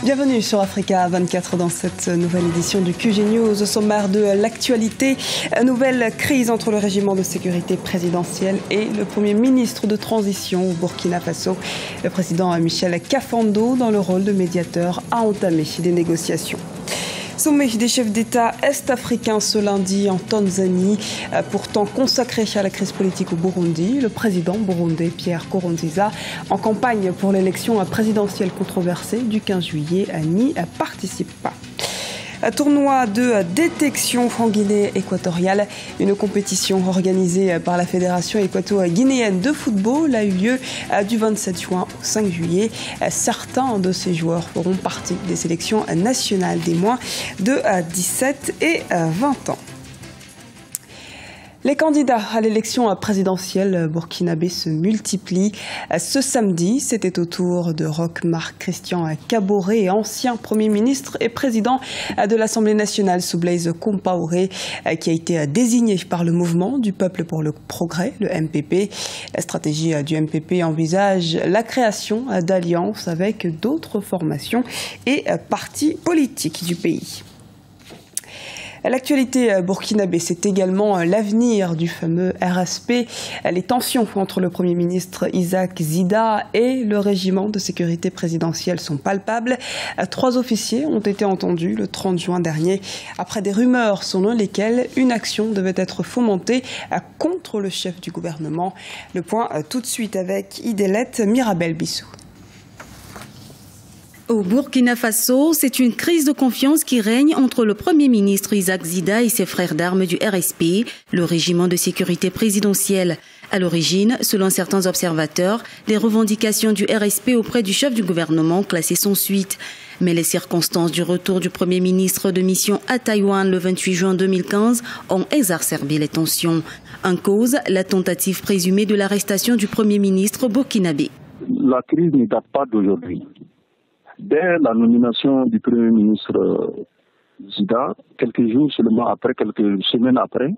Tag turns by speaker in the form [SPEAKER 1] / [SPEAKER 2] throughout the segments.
[SPEAKER 1] Bienvenue sur Africa 24 dans cette nouvelle édition du QG News. Au sommaire de l'actualité, nouvelle crise entre le régiment de sécurité présidentielle et le Premier ministre de transition au Burkina Faso. Le président Michel Kafando, dans le rôle de médiateur, a entamé des négociations. Sommet des chefs d'État est-africains ce lundi en Tanzanie, pourtant consacré à la crise politique au Burundi. Le président burundais Pierre Nkurunziza, en campagne pour l'élection présidentielle controversée du 15 juillet, n'y participe pas. Tournoi de détection en Guinée équatoriale. Une compétition organisée par la Fédération équato-guinéenne de football a eu lieu du 27 juin au 5 juillet. Certains de ces joueurs feront partie des sélections nationales des moins de 17 et 20 ans. Les candidats à l'élection présidentielle burkinabé se multiplient. Ce samedi, c'était au tour de Roch Marc Christian Kaboré, ancien Premier ministre et président de l'Assemblée nationale sous Blaise Compaoré, qui a été désigné par le Mouvement du Peuple pour le Progrès, le MPP. La stratégie du MPP envisage la création d'alliances avec d'autres formations et partis politiques du pays. L'actualité burkinabé, c'est également l'avenir du fameux RSP. Les tensions entre le Premier ministre Isaac Zida et le régiment de sécurité présidentielle sont palpables. 3 officiers ont été entendus le 30 juin dernier après des rumeurs selon lesquelles une action devait être fomentée contre le chef du gouvernement. Le point tout de suite avec Idelette Mirabel-Bissou.
[SPEAKER 2] Au Burkina Faso, c'est une crise de confiance qui règne entre le Premier ministre Isaac Zida et ses frères d'armes du RSP, le régiment de sécurité présidentielle. À l'origine, selon certains observateurs, les revendications du RSP auprès du chef du gouvernement classées sans suite. Mais les circonstances du retour du Premier ministre de mission à Taïwan le 28 juin 2015 ont exacerbé les tensions. En cause, la tentative présumée de l'arrestation du Premier ministre burkinabé.
[SPEAKER 3] La crise ne date pas d'aujourd'hui. Dès la nomination du Premier ministre Zida, quelques jours seulement après, quelques semaines après,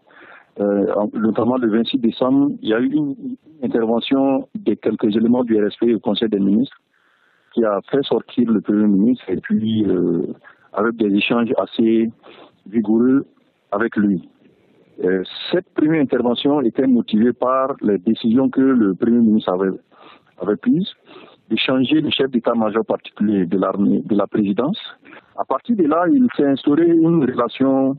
[SPEAKER 3] notamment le 26 décembre, il y a eu une intervention de quelques éléments du RSP au Conseil des ministres qui a fait sortir le Premier ministre et puis avec des échanges assez vigoureux avec lui. Cette première intervention était motivée par les décisions que le Premier ministre avait prises de changer le chef d'état-major particulier de l'armée, de la présidence. À partir de là, il s'est instauré une relation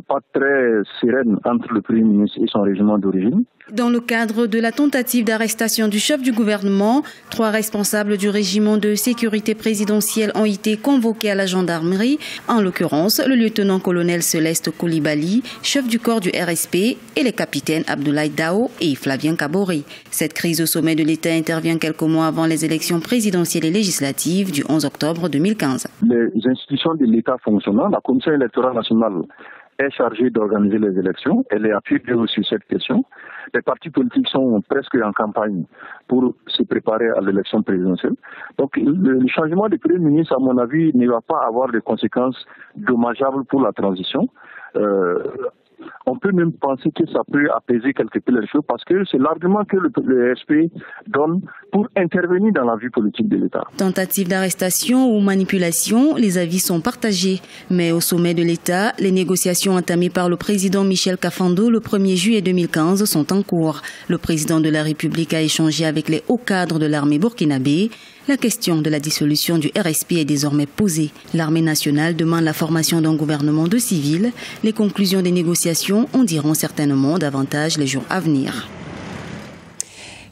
[SPEAKER 3] pas très sereine entre le Premier ministre et son régiment d'origine.
[SPEAKER 2] Dans le cadre de la tentative d'arrestation du chef du gouvernement, 3 responsables du régiment de sécurité présidentielle ont été convoqués à la gendarmerie, en l'occurrence le lieutenant-colonel Céleste Koulibaly, chef du corps du RSP, et les capitaines Abdoulaye Dao et Flavien Kaboré. Cette crise au sommet de l'État intervient quelques mois avant les élections présidentielles et législatives du 11 octobre 2015.
[SPEAKER 3] Les institutions de l'État fonctionnant, la Commission électorale nationale est chargée d'organiser les élections. Elle est appuyée sur cette question. Les partis politiques sont presque en campagne pour se préparer à l'élection présidentielle. Donc le changement de Premier ministre, à mon avis, ne va pas avoir de conséquences dommageables pour la transition. On peut même penser que ça peut apaiser quelque peu les choses parce que c'est l'argument que le RSP donne pour intervenir dans la vie politique de l'État.
[SPEAKER 2] Tentative d'arrestation ou manipulation, les avis sont partagés. Mais au sommet de l'État, les négociations entamées par le président Michel Kafando le 1er juillet 2015 sont en cours. Le président de la République a échangé avec les hauts cadres de l'armée burkinabé. La question de la dissolution du RSP est désormais posée. L'armée nationale demande la formation d'un gouvernement de civils. Les conclusions des négociations en diront certainement davantage les jours à venir.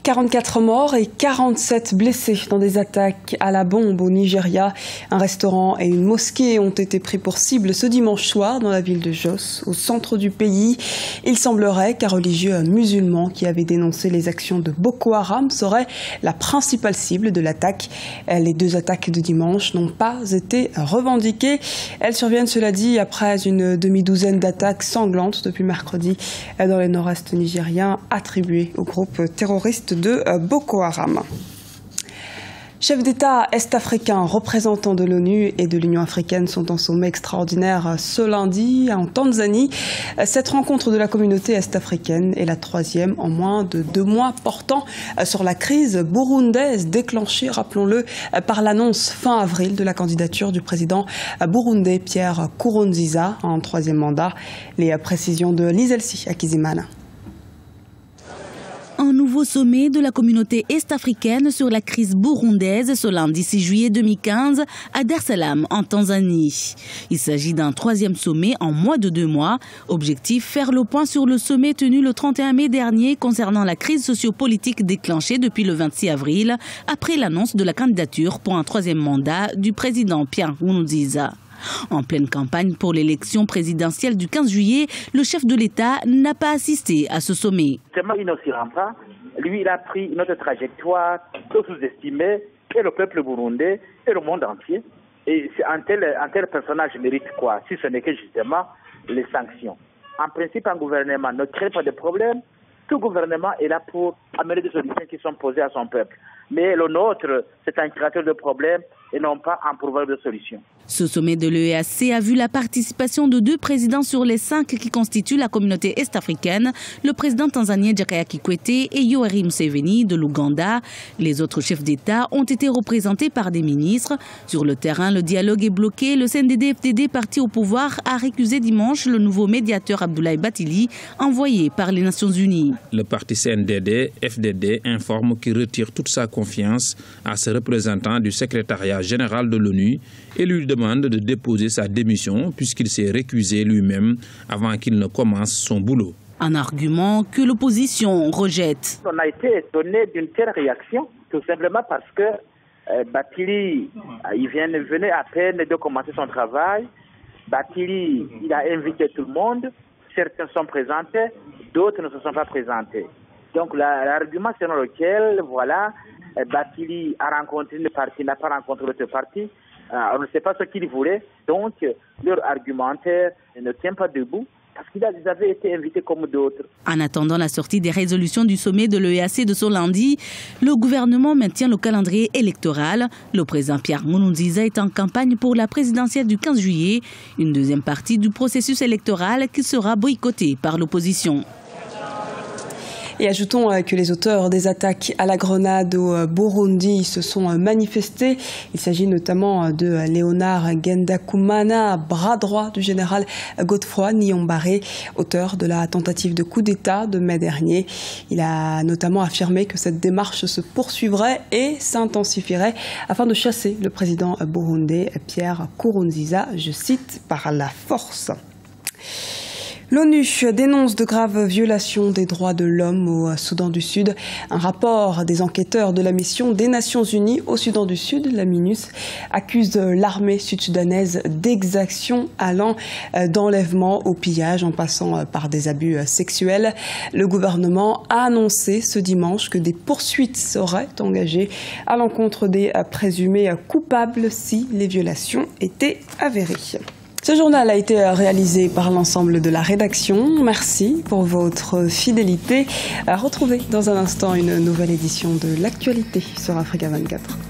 [SPEAKER 1] 44 morts et 47 blessés dans des attaques à la bombe au Nigeria. Un restaurant et une mosquée ont été pris pour cible ce dimanche soir dans la ville de Jos, au centre du pays. Il semblerait qu'un religieux musulman qui avait dénoncé les actions de Boko Haram serait la principale cible de l'attaque. Les 2 attaques de dimanche n'ont pas été revendiquées. Elles surviennent, cela dit, après une demi-douzaine d'attaques sanglantes depuis mercredi dans le nord-est nigérien attribuées au groupe terroriste de Boko Haram. Chefs d'État est-africains, représentants de l'ONU et de l'Union africaine sont en sommet extraordinaire ce lundi en Tanzanie. Cette rencontre de la communauté est-africaine est la troisième en moins de 2 mois, portant sur la crise burundaise déclenchée, rappelons-le, par l'annonce fin avril de la candidature du président burundais Pierre Nkurunziza en troisième mandat. Les précisions de Lizelsi Akizimana.
[SPEAKER 2] Un nouveau sommet de la communauté est-africaine sur la crise burundaise ce lundi 6 juillet 2015 à Dar es Salaam en Tanzanie. Il s'agit d'un troisième sommet en moins de 2 mois. Objectif, faire le point sur le sommet tenu le 31 mai dernier concernant la crise sociopolitique déclenchée depuis le 26 avril après l'annonce de la candidature pour un troisième mandat du président Pierre Nkurunziza. En pleine campagne pour l'élection présidentielle du 15 juillet, le chef de l'État n'a pas assisté à ce sommet.
[SPEAKER 4] Il ne s'y rend pas. Lui, il a pris une autre trajectoire sous-estimée, et le peuple burundais et le monde entier. Et un tel personnage mérite quoi, si ce n'est que justement les sanctions. En principe, un gouvernement ne crée pas de problème. Tout gouvernement est là pour amener des solutions qui sont posées à son peuple. Mais le nôtre, c'est un créateur de problèmes et non pas un pourvoyeur de solutions.
[SPEAKER 2] Ce sommet de l'EAC a vu la participation de 2 présidents sur les 5 qui constituent la communauté est-africaine, le président tanzanien Jakaya Kikwete et Yoweri Museveni de l'Ouganda. Les autres chefs d'État ont été représentés par des ministres. Sur le terrain, le dialogue est bloqué. Le CNDD-FDD, parti au pouvoir, a récusé dimanche le nouveau médiateur Abdoulaye Bathily, envoyé par les Nations Unies.
[SPEAKER 5] Le parti CNDD-FDD informe qu'il retire toute sa confiance à ce représentant du secrétariat général de l'ONU et lui demande de déposer sa démission puisqu'il s'est récusé lui-même avant qu'il ne commence son boulot.
[SPEAKER 2] Un argument que l'opposition rejette.
[SPEAKER 4] On a été étonné d'une telle réaction, tout simplement parce que Bathily, il venait à peine de commencer son travail. Bathily, il a invité tout le monde. Certains sont présentés, d'autres ne se sont pas présentés. Donc l'argument selon lequel, voilà, Bathily a rencontré une partie, n'a pas rencontré l'autre partie, on ne sait pas ce qu'il voulait, donc leur argumentaire ne tient pas debout parce qu'ils avaient été invités comme d'autres.
[SPEAKER 2] En attendant la sortie des résolutions du sommet de l'EAC de ce lundi, le gouvernement maintient le calendrier électoral. Le président Pierre Nkurunziza est en campagne pour la présidentielle du 15 juillet, une deuxième partie du processus électoral qui sera boycottée par l'opposition.
[SPEAKER 1] Et ajoutons que les auteurs des attaques à la grenade au Burundi se sont manifestés. Il s'agit notamment de Léonard Ngendakumana, bras droit du général Godefroy Niyombare, auteur de la tentative de coup d'État de mai dernier. Il a notamment affirmé que cette démarche se poursuivrait et s'intensifierait afin de chasser le président burundais Pierre Nkurunziza, je cite, par la force. L'ONU dénonce de graves violations des droits de l'homme au Soudan du Sud. Un rapport des enquêteurs de la mission des Nations Unies au Soudan du Sud, la MINUS, accuse l'armée sud-soudanaise d'exactions allant d'enlèvement au pillage en passant par des abus sexuels. Le gouvernement a annoncé ce dimanche que des poursuites seraient engagées à l'encontre des présumés coupables si les violations étaient avérées. Ce journal a été réalisé par l'ensemble de la rédaction. Merci pour votre fidélité. Retrouvez dans un instant une nouvelle édition de l'actualité sur Africa 24.